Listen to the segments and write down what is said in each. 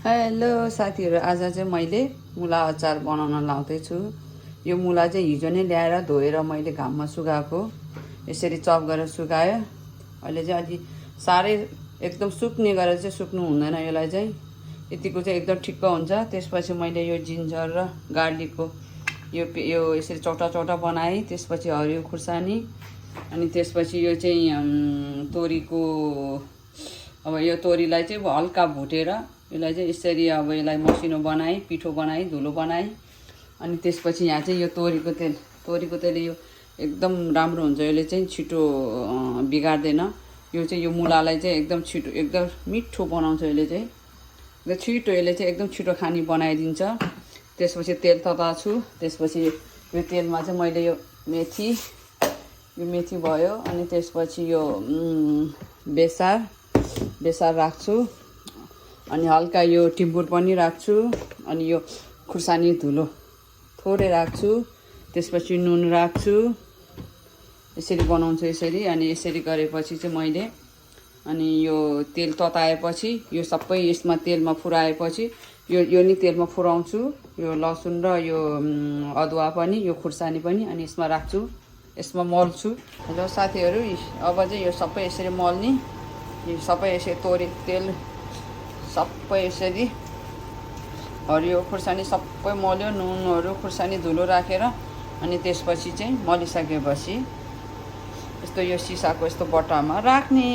Hello साथीहरू, आज चाहिँ मैले मुला अचार बनाउन लाउँदैछु। यो मुला चाहिँ हिजो नै ल्याएर धोएर मैले घाममा सुकाएको, यसरी चप गरेर सुकायो। अहिले चाहिँ अलि साह्रै एकदम सुक्ने गरेर चाहिँ सुक्नु हुँदैन, यसलाई चाहिँ यतिको चाहिँ एकदम ठिक्क हुन्छ। त्यसपछि मैले यो जिन्जर र गार्लिकको यो यसरी चौटा चौटा बनाएँ। त्यसपछि हरियो खुर्सानी, अनि त्यसपछि यो चाहिँ तोरीको, अब यो तोरीलाई चाहिँ हल्का भुटेर यसलाई चाहिँ यसरी अब यसलाई मसिनो बनाएँ, पिठो बनाएँ, धुलो बनाएँ। अनि त्यसपछि यहाँ चाहिँ यो तोरीको तेल यो एकदम राम्रो हुन्छ, यसले चाहिँ छिटो बिगार्दैन। यो चाहिँ यो मुलालाई चाहिँ एकदम छिटो एकदम मिठो बनाउँछ, यसले चाहिँ एकदम छिटो खानी बनाइदिन्छ। त्यसपछि तेल तताछु। त्यसपछि यो तेलमा चाहिँ मैले यो मेथी भयो, अनि त्यसपछि यो बेसार राख्छु, अनि हल्का यो टिम्बुर पनि राख्छु, अनि यो खुर्सानी धुलो थोरै राख्छु। त्यसपछि नुन राख्छु। यसरी बनाउँछु यसरी। अनि यसरी गरेपछि चाहिँ मैले अनि यो तेल तताएपछि यो सबै यसमा तेलमा फुराएपछि यो नि तेलमा फुराउँछु। यो लसुन र यो अदुवा पनि, यो खुर्सानी पनि, अनि यसमा राख्छु, यसमा मल्छु। हेलो साथीहरू, अब चाहिँ यो सबै यसरी मल्ने, यो सबै यसरी तोरी तेल सबै यसरी हरियो खुर्सानी सबै मल्यो, नुनहरू खुर्सानी धुलो राखेर। अनि त्यसपछि चाहिँ मलिसकेपछि यस्तो यो सिसाको यस्तो बट्टामा राख्ने।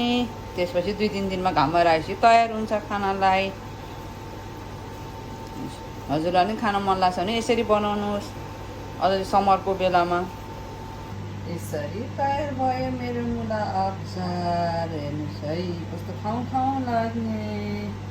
त्यसपछि 2-3 दिनमा घाममा राखेपछि तयार हुन्छ खानालाई। हजुरलाई पनि खान मन लाग्छ भने यसरी बनाउनुहोस्, अझ समरको बेलामा। यसरी तयार भयो मेरो मुला अचार। हेर्नुहोस् है कस्तो खाउँ लाग्ने।